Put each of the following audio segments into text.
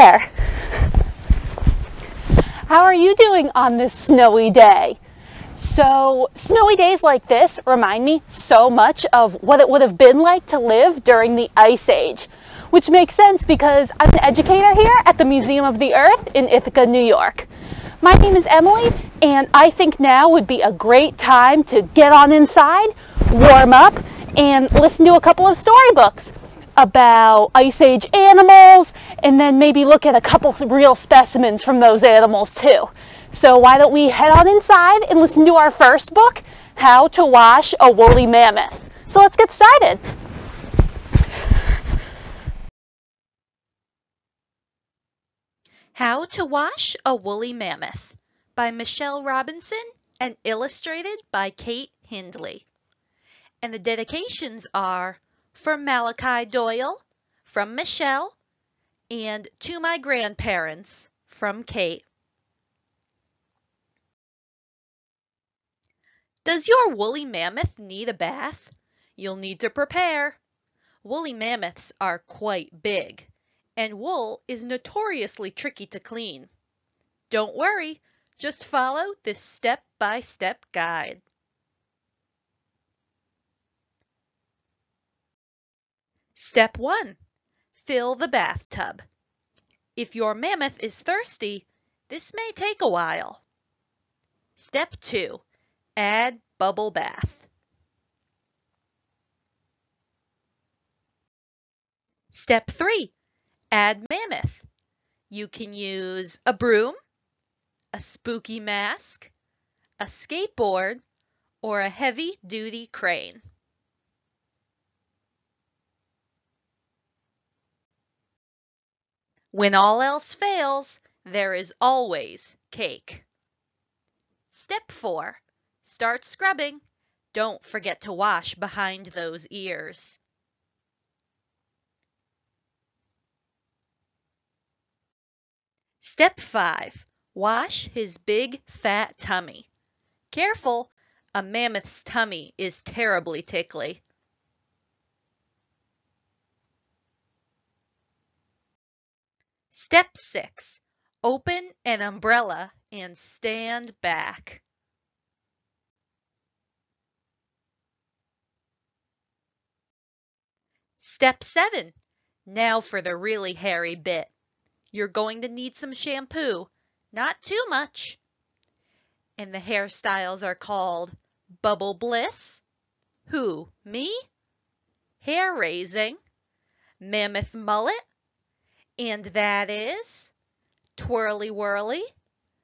there! How are you doing on this snowy day? So, snowy days like this remind me so much of what it would have been like to live during the Ice Age, which makes sense because I'm an educator here at the Museum of the Earth in Ithaca, New York. My name is Emily, and I think now would be a great time to get on inside, warm up, and listen to a couple of storybooks about Ice Age animals, and then maybe look at a couple of real specimens from those animals too. So why don't we head on inside and listen to our first book, How to Wash a Woolly Mammoth. So let's get started. How to Wash a Woolly Mammoth by Michelle Robinson and illustrated by Kate Hindley. And the dedications are from Malachi Doyle, from Michelle, and to my grandparents, from Kate. Does your woolly mammoth need a bath? You'll need to prepare. Woolly mammoths are quite big, and wool is notoriously tricky to clean. Don't worry, just follow this step-by-step guide. Step 1. Fill the bathtub. If your mammoth is thirsty, this may take a while. Step 2. Add bubble bath. Step 3. Add mammoth. You can use a broom, a spooky mask, a skateboard, or a heavy-duty crane. When all else fails, there is always cake. Step 4. Start scrubbing. Don't forget to wash behind those ears. Step 5. Wash his big fat tummy. Careful, a mammoth's tummy is terribly tickly. Step 6. Open an umbrella and stand back. Step 7. Now for the really hairy bit. You're going to need some shampoo, not too much. And the hairstyles are called Bubble Bliss. Who, me? Hair raising, Mammoth Mullet, and that is Twirly Whirly,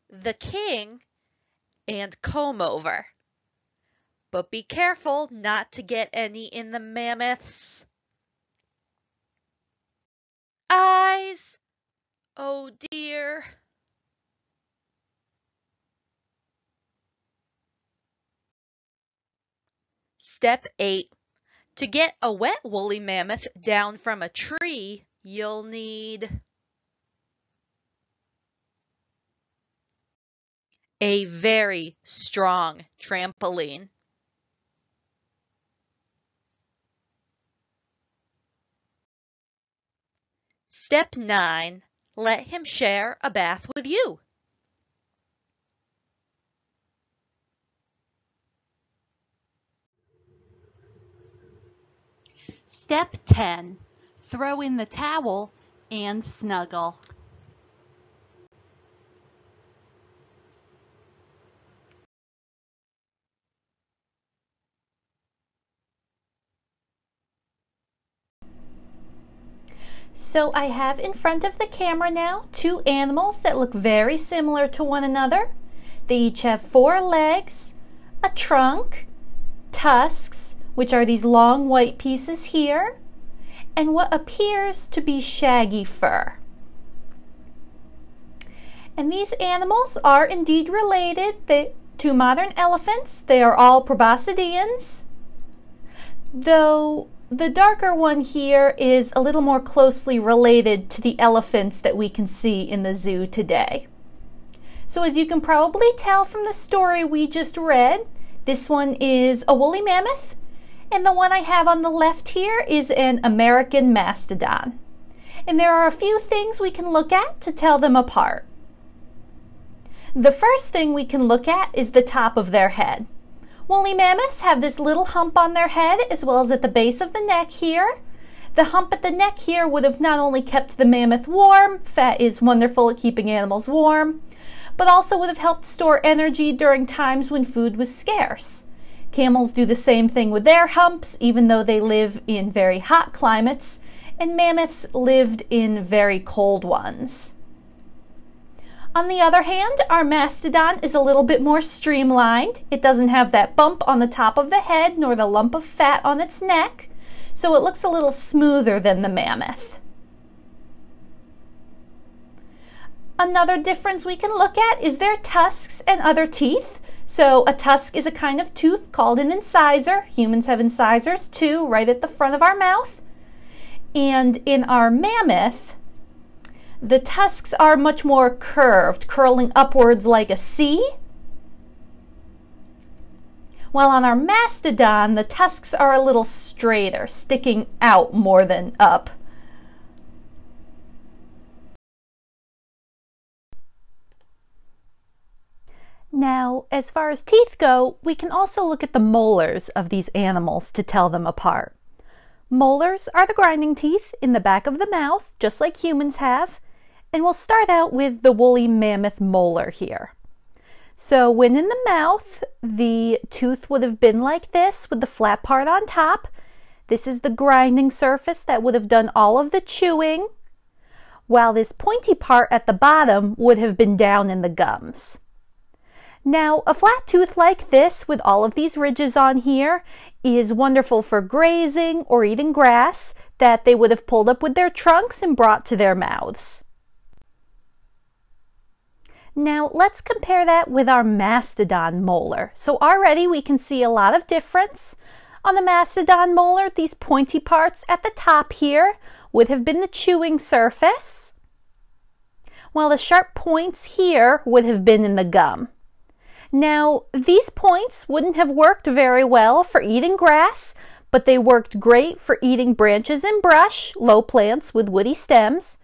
the King, and Comb Over. But be careful not to get any in the mammoth's eyes. Oh dear. Step 8. To get a wet woolly mammoth down from a tree, you'll need a very strong trampoline. Step 9. Let him share a bath with you. Step 10. Throw in the towel and snuggle. So I have in front of the camera now two animals that look very similar to one another. They each have 4 legs, a trunk, tusks, which are these long white pieces here, and what appears to be shaggy fur. And these animals are indeed related to modern elephants. They are all proboscideans, though the darker one here is a little more closely related to the elephants that we can see in the zoo today. So as you can probably tell from the story we just read, this one is a woolly mammoth, and the one I have on the left here is an American mastodon. And there are a few things we can look at to tell them apart. The first thing we can look at is the top of their head. Woolly mammoths have this little hump on their head as well as at the base of the neck here. The hump at the neck here would have not only kept the mammoth warm, fat is wonderful at keeping animals warm, but also would have helped store energy during times when food was scarce. Camels do the same thing with their humps, even though they live in very hot climates, and mammoths lived in very cold ones. On the other hand, our mastodon is a little bit more streamlined. It doesn't have that bump on the top of the head nor the lump of fat on its neck, so it looks a little smoother than the mammoth. Another difference we can look at is their tusks and other teeth. So a tusk is a kind of tooth called an incisor. Humans have incisors too, right at the front of our mouth. And in our mammoth, the tusks are much more curved, curling upwards like a C. While on our mastodon, the tusks are a little straighter, sticking out more than up. Now, as far as teeth go, we can also look at the molars of these animals to tell them apart. Molars are the grinding teeth in the back of the mouth, just like humans have. And we'll start out with the woolly mammoth molar here. So when in the mouth, the tooth would have been like this with the flat part on top. This is the grinding surface that would have done all of the chewing, while this pointy part at the bottom would have been down in the gums. Now, a flat tooth like this with all of these ridges on here is wonderful for grazing or eating grass that they would have pulled up with their trunks and brought to their mouths. Now let's compare that with our mastodon molar. So already we can see a lot of difference. On the mastodon molar, these pointy parts at the top here would have been the chewing surface, while the sharp points here would have been in the gum. Now these points wouldn't have worked very well for eating grass, but they worked great for eating branches and brush, low plants with woody stems,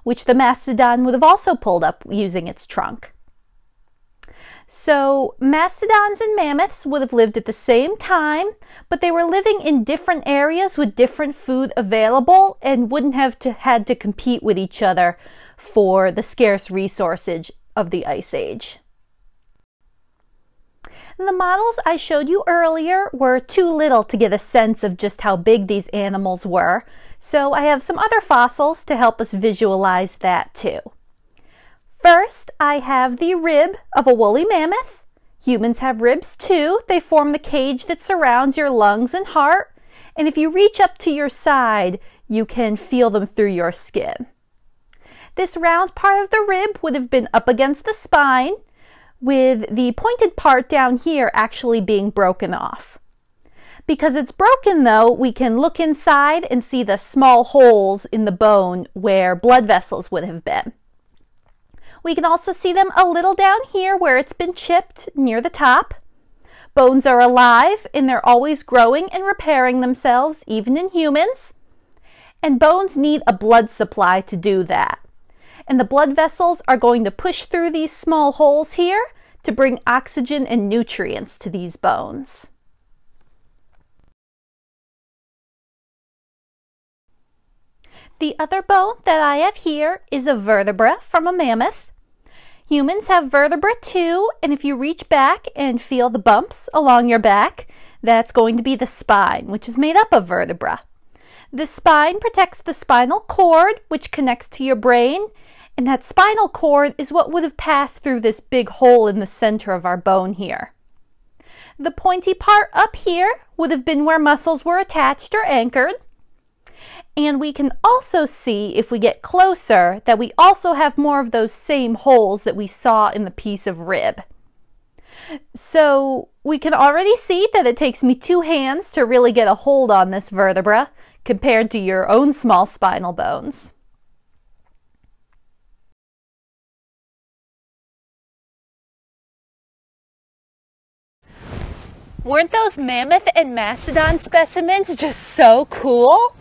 which the mastodon would have also pulled up using its trunk. So mastodons and mammoths would have lived at the same time, but they were living in different areas with different food available and wouldn't have had to compete with each other for the scarce resources of the Ice Age. The models I showed you earlier were too little to get a sense of just how big these animals were, so I have some other fossils to help us visualize that too. First, I have the rib of a woolly mammoth. Humans have ribs too. They form the cage that surrounds your lungs and heart, and if you reach up to your side, you can feel them through your skin. This round part of the rib would have been up against the spine, with the pointed part down here actually being broken off. Because it's broken though, we can look inside and see the small holes in the bone where blood vessels would have been. We can also see them a little down here where it's been chipped near the top. Bones are alive and they're always growing and repairing themselves, even in humans. And bones need a blood supply to do that. And the blood vessels are going to push through these small holes here to bring oxygen and nutrients to these bones. The other bone that I have here is a vertebra from a mammoth. Humans have vertebra too, and if you reach back and feel the bumps along your back, that's going to be the spine, which is made up of vertebra. The spine protects the spinal cord, which connects to your brain, and that spinal cord is what would have passed through this big hole in the center of our bone here. The pointy part up here would have been where muscles were attached or anchored. And we can also see, if we get closer, that we also have more of those same holes that we saw in the piece of rib. So we can already see that it takes me 2 hands to really get a hold on this vertebra compared to your own small spinal bones. Weren't those mammoth and mastodon specimens just so cool?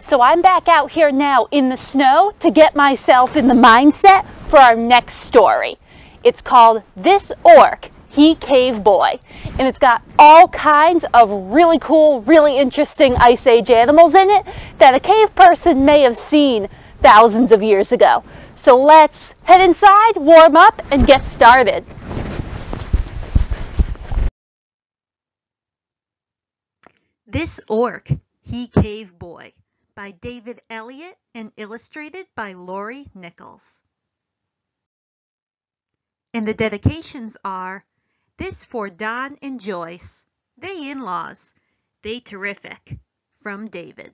So I'm back out here now in the snow to get myself in the mindset for our next story. It's called This Orc He Cave Boy, and it's got all kinds of really cool, really interesting Ice Age animals in it that a cave person may have seen thousands of years ago. So let's head inside, warm up, and get started. This Orc He Cave Boy by David Elliott and illustrated by Lori Nichols. And the dedications are, this for Don and Joyce, they in-laws, they terrific, from David.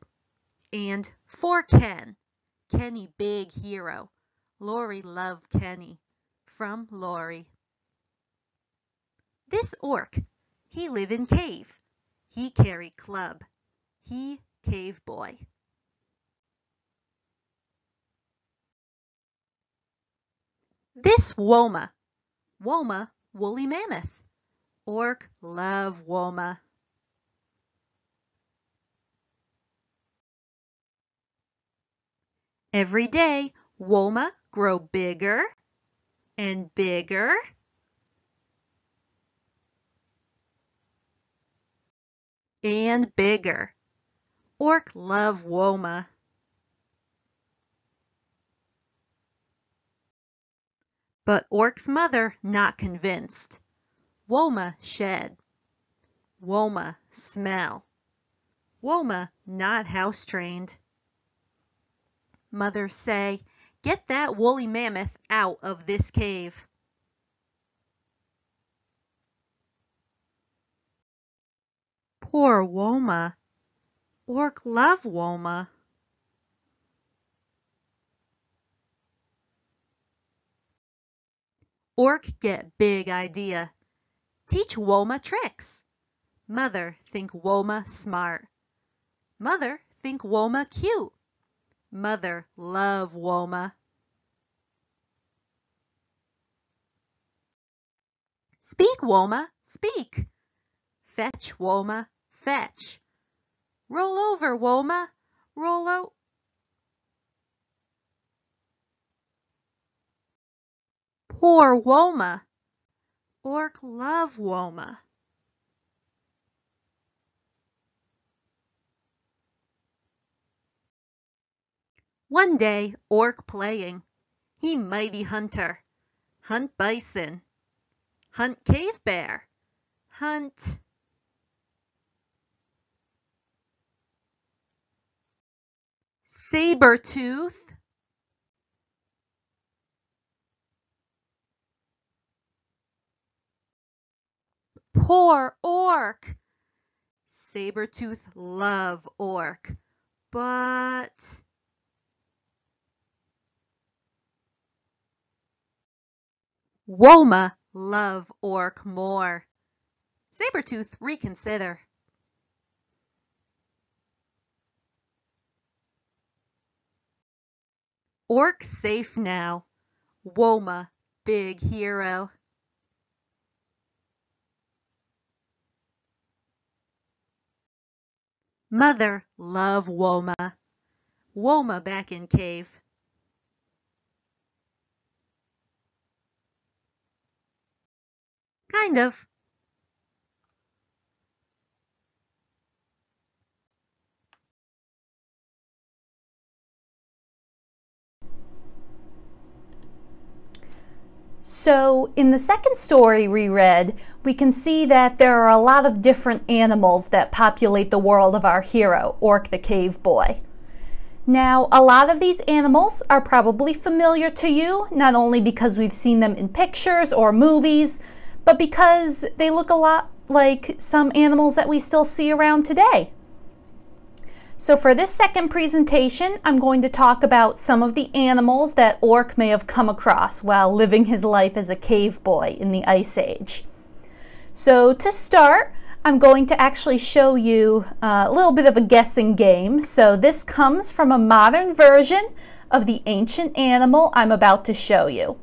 And for Ken, Kenny big hero, Lori love Kenny, from Lori. This Orc, he live in cave, he carry club, he cave boy. This Woma, Woolly Mammoth, Orc love Woma. Every day, Woma grow bigger and bigger and bigger. Orc love Woma. But Orc's mother not convinced. Woma shed. Woma smell. Woma not house trained. Mother say, get that woolly mammoth out of this cave. Poor Woma. Orc love Woma. Orc get big idea. Teach Woma tricks. Mother think Woma smart. Mother think Woma cute. Mother love Woma. Speak, Woma, speak. Fetch, Woma, fetch. Roll over, Woma, roll out. Poor Woma. Orc love Woma. One day, Orc playing. He mighty hunter. Hunt bison. Hunt cave bear. Hunt. Sabertooth. Poor Orc. Sabertooth love Orc, but Woma love Orc more. Sabertooth reconsider. Orc safe now. Woma big hero. Mother love Woma. Woma back in cave. Kind of. So in the second story we read, we can see that there are a lot of different animals that populate the world of our hero, Orc the Cave Boy. Now, a lot of these animals are probably familiar to you, not only because we've seen them in pictures or movies, but because they look a lot like some animals that we still see around today. So for this second presentation, I'm going to talk about some of the animals that Orc may have come across while living his life as a cave boy in the Ice Age. So to start, I'm going to actually show you a little bit of a guessing game. So this comes from a modern version of the ancient animal I'm about to show you.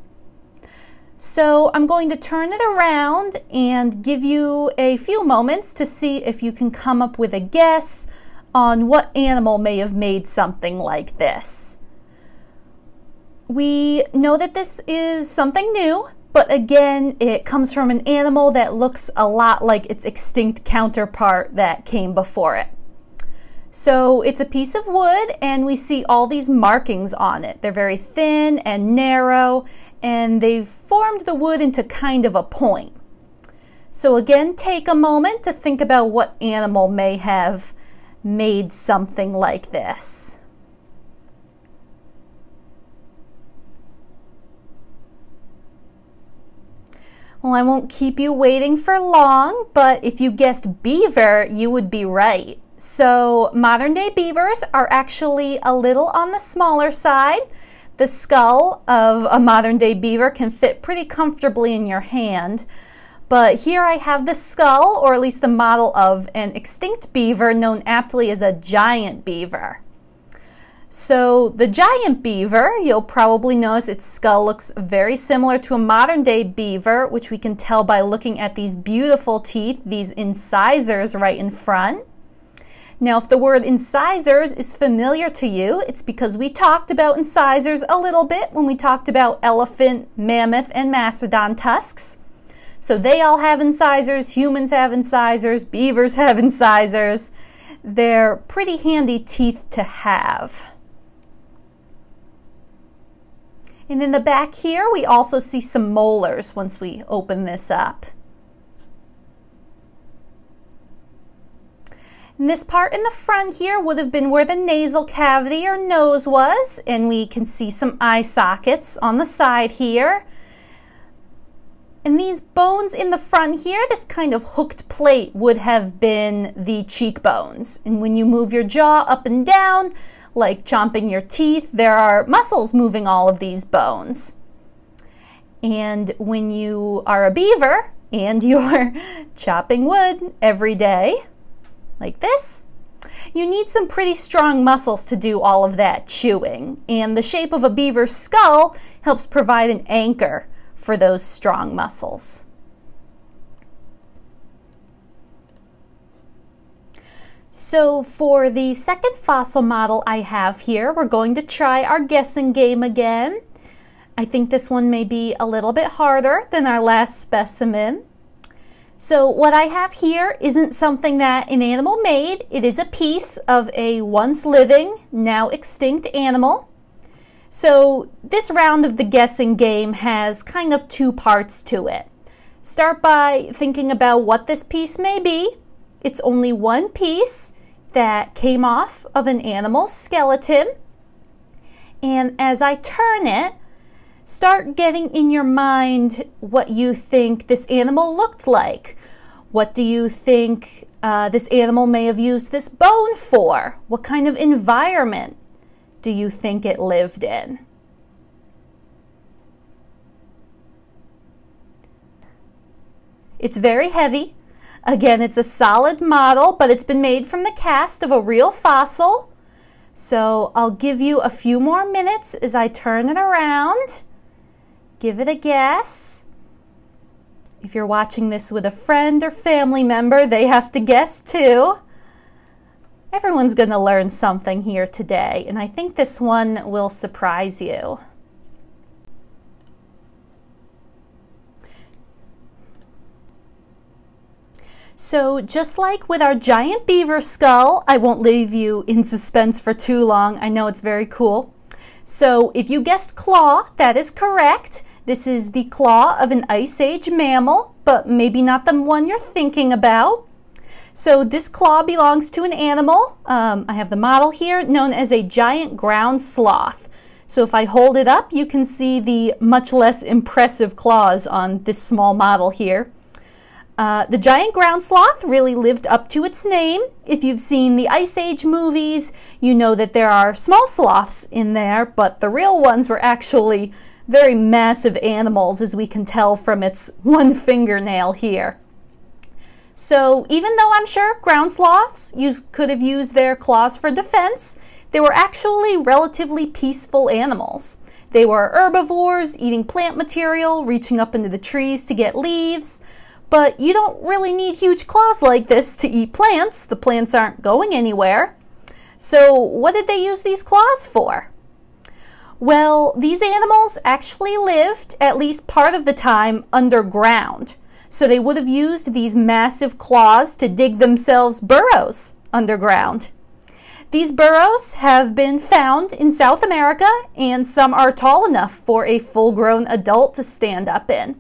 So I'm going to turn it around and give you a few moments to see if you can come up with a guess on what animal may have made something like this. We know that this is something new, but again, it comes from an animal that looks a lot like its extinct counterpart that came before it. So it's a piece of wood, and we see all these markings on it. They're very thin and narrow, and they've formed the wood into kind of a point. So again, take a moment to think about what animal may have made something like this. Well, I won't keep you waiting for long, but if you guessed beaver, you would be right. So modern day beavers are actually a little on the smaller side. The skull of a modern day beaver can fit pretty comfortably in your hand. But here I have the skull, or at least the model of an extinct beaver known aptly as a giant beaver. So the giant beaver, you'll probably notice its skull looks very similar to a modern day beaver, which we can tell by looking at these beautiful teeth, these incisors right in front. Now, if the word incisors is familiar to you, it's because we talked about incisors a little bit when we talked about elephant, mammoth, and mastodon tusks. So they all have incisors, humans have incisors, beavers have incisors. They're pretty handy teeth to have. And in the back here, we also see some molars once we open this up. And this part in the front here would have been where the nasal cavity or nose was, and we can see some eye sockets on the side here. And these bones in the front here, this kind of hooked plate would have been the cheekbones. And when you move your jaw up and down, like chomping your teeth, there are muscles moving all of these bones. And when you are a beaver and you're chopping wood every day, like this, you need some pretty strong muscles to do all of that chewing. And the shape of a beaver's skull helps provide an anchor for those strong muscles. So for the second fossil model I have here, we're going to try our guessing game again. I think this one may be a little bit harder than our last specimen. So what I have here isn't something that an animal made. It is a piece of a once living, now extinct animal. So this round of the guessing game has kind of two parts to it. Start by thinking about what this piece may be. It's only one piece that came off of an animal's skeleton. And as I turn it, start getting in your mind what you think this animal looked like. What do you think this animal may have used this bone for? What kind of environment do you think it lived in? It's very heavy. Again, it's a solid model, but it's been made from the cast of a real fossil. So I'll give you a few more minutes as I turn it around. Give it a guess. If you're watching this with a friend or family member, they have to guess too. Everyone's going to learn something here today, and I think this one will surprise you. So just like with our giant beaver skull, I won't leave you in suspense for too long. I know it's very cool. So if you guessed claw, that is correct. This is the claw of an Ice Age mammal, but maybe not the one you're thinking about. So this claw belongs to an animal. I have the model here, known as a giant ground sloth. So if I hold it up, you can see the much less impressive claws on this small model here. The giant ground sloth really lived up to its name. If you've seen the Ice Age movies, you know that there are small sloths in there, but the real ones were actually very massive animals, as we can tell from its one fingernail here. So even though I'm sure ground sloths could have used their claws for defense, they were actually relatively peaceful animals. They were herbivores, eating plant material, reaching up into the trees to get leaves. But you don't really need huge claws like this to eat plants. The plants aren't going anywhere. So what did they use these claws for? Well, these animals actually lived at least part of the time underground. So they would have used these massive claws to dig themselves burrows underground. These burrows have been found in South America, and some are tall enough for a full-grown adult to stand up in.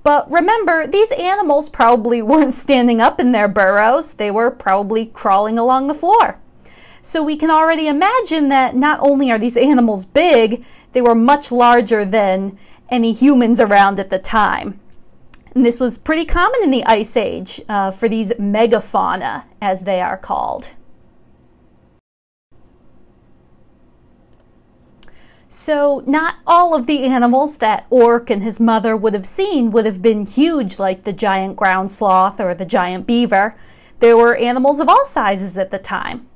But remember, these animals probably weren't standing up in their burrows. They were probably crawling along the floor. So we can already imagine that not only are these animals big, they were much larger than any humans around at the time. And this was pretty common in the Ice Age for these megafauna, as they are called. So not all of the animals that Orc and his mother would have seen would have been huge like the giant ground sloth or the giant beaver. There were animals of all sizes at the time.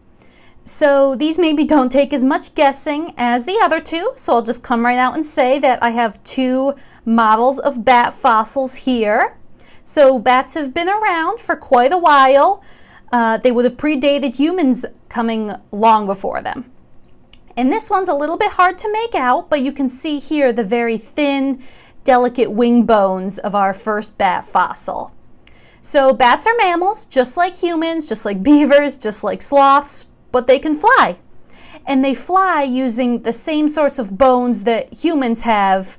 So these maybe don't take as much guessing as the other two, so I'll just come right out and say that I have two models of bat fossils here. So bats have been around for quite a while. They would have predated humans coming long before them. And this one's a little bit hard to make out, but you can see here the very thin, delicate wing bones of our first bat fossil. So bats are mammals, just like humans, just like beavers, just like sloths, but they can fly. And they fly using the same sorts of bones that humans have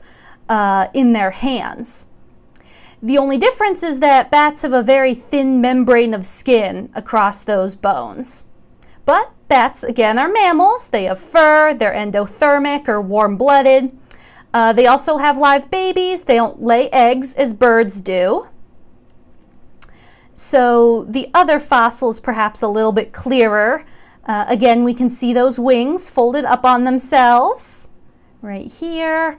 in their hands. The only difference is that bats have a very thin membrane of skin across those bones. But bats, again, are mammals. They have fur, they're endothermic or warm-blooded. They also have live babies. They don't lay eggs as birds do. So the other fossil is perhaps a little bit clearer. Again, we can see those wings folded up on themselves right here.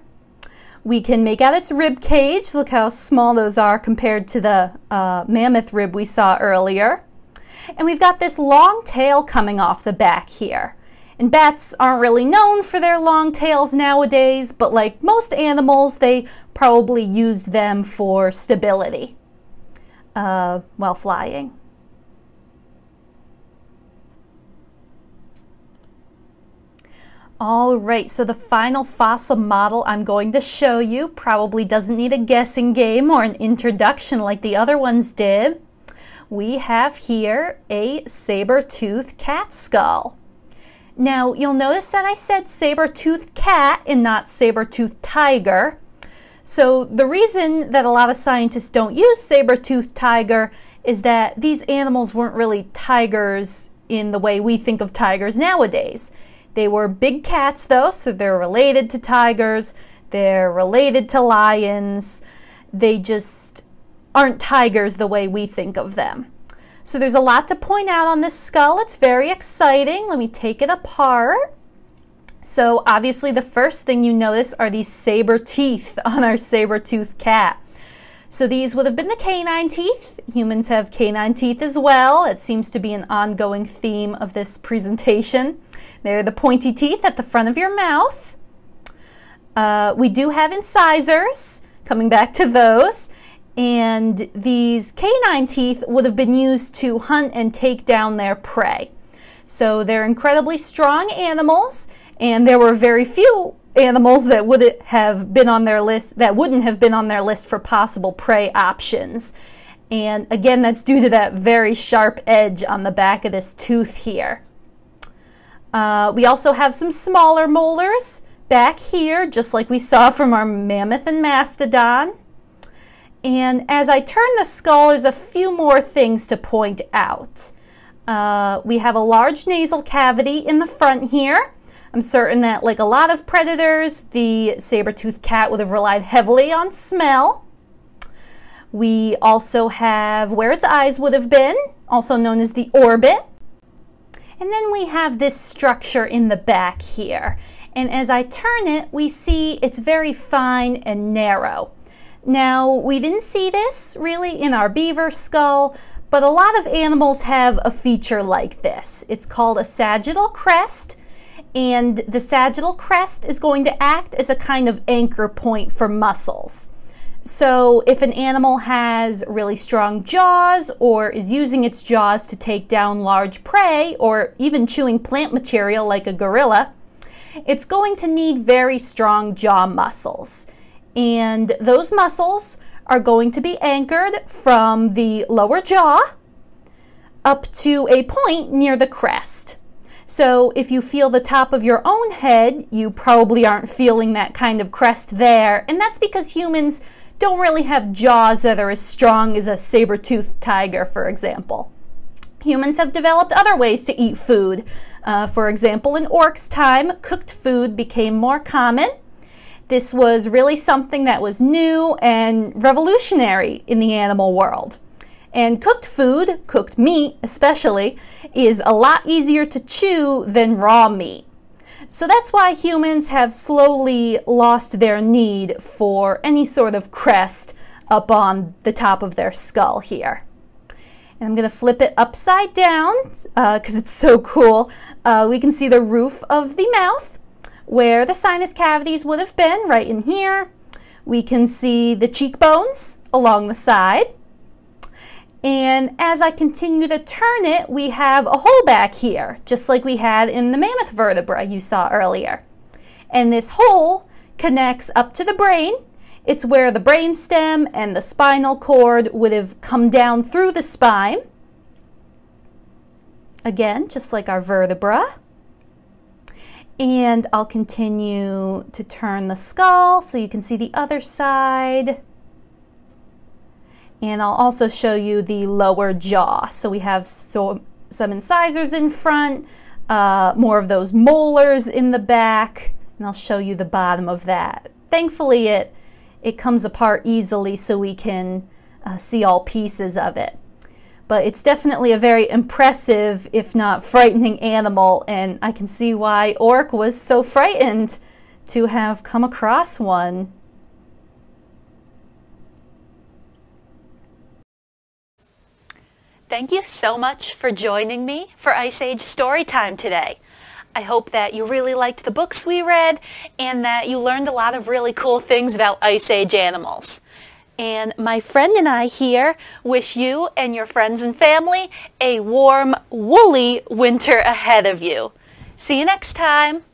We can make out its rib cage. Look how small those are compared to the mammoth rib we saw earlier. And we've got this long tail coming off the back here. And bats aren't really known for their long tails nowadays, but like most animals, they probably used them for stability while flying. All right, so the final fossil model I'm going to show you probably doesn't need a guessing game or an introduction like the other ones did. We have here a saber-toothed cat skull. Now, you'll notice that I said saber-toothed cat and not saber-toothed tiger. So the reason that a lot of scientists don't use saber-toothed tiger is that these animals weren't really tigers in the way we think of tigers nowadays. They were big cats though, so they're related to tigers, they're related to lions. They just aren't tigers the way we think of them. So there's a lot to point out on this skull. It's very exciting. Let me take it apart. So obviously the first thing you notice are these saber teeth on our saber-toothed cat. So these would have been the canine teeth. Humans have canine teeth as well. It seems to be an ongoing theme of this presentation. They're the pointy teeth at the front of your mouth. We do have incisors, coming back to those. And these canine teeth would have been used to hunt and take down their prey. So they're incredibly strong animals, and there were very few animals that wouldn't have been on their list for possible prey options. And again, that's due to that very sharp edge on the back of this tooth here. We also have some smaller molars back here, just like we saw from our mammoth and mastodon. And as I turn the skull, there's a few more things to point out. We have a large nasal cavity in the front here. I'm certain that, like a lot of predators, the saber-toothed cat would have relied heavily on smell. We also have where its eyes would have been, also known as the orbit. And then we have this structure in the back here. And as I turn it, we see it's very fine and narrow. Now, we didn't see this really in our beaver skull, but a lot of animals have a feature like this. It's called a sagittal crest, and the sagittal crest is going to act as a kind of anchor point for muscles. So if an animal has really strong jaws or is using its jaws to take down large prey or even chewing plant material like a gorilla, it's going to need very strong jaw muscles. And those muscles are going to be anchored from the lower jaw up to a point near the crest. So if you feel the top of your own head, you probably aren't feeling that kind of crest there, and that's because humans don't really have jaws that are as strong as a saber-toothed tiger, for example. Humans have developed other ways to eat food. For example, in Orc's time, cooked food became more common. This was really something that was new and revolutionary in the animal world. And cooked food, cooked meat especially, is a lot easier to chew than raw meat. So that's why humans have slowly lost their need for any sort of crest up on the top of their skull here. And I'm going to flip it upside down because it's so cool. We can see the roof of the mouth where the sinus cavities would have been, right in here. We can see the cheekbones along the side. And as I continue to turn it, we have a hole back here, just like we had in the mammoth vertebra you saw earlier. And this hole connects up to the brain. It's where the brainstem and the spinal cord would have come down through the spine. Again, just like our vertebra. And I'll continue to turn the skull so you can see the other side. And I'll also show you the lower jaw. So we have some incisors in front, more of those molars in the back, and I'll show you the bottom of that. Thankfully, it comes apart easily so we can see all pieces of it. But it's definitely a very impressive, if not frightening animal, and I can see why Orc was so frightened to have come across one. Thank you so much for joining me for Ice Age Storytime today. I hope that you really liked the books we read and that you learned a lot of really cool things about Ice Age animals. And my friend and I here wish you and your friends and family a warm, woolly winter ahead of you. See you next time.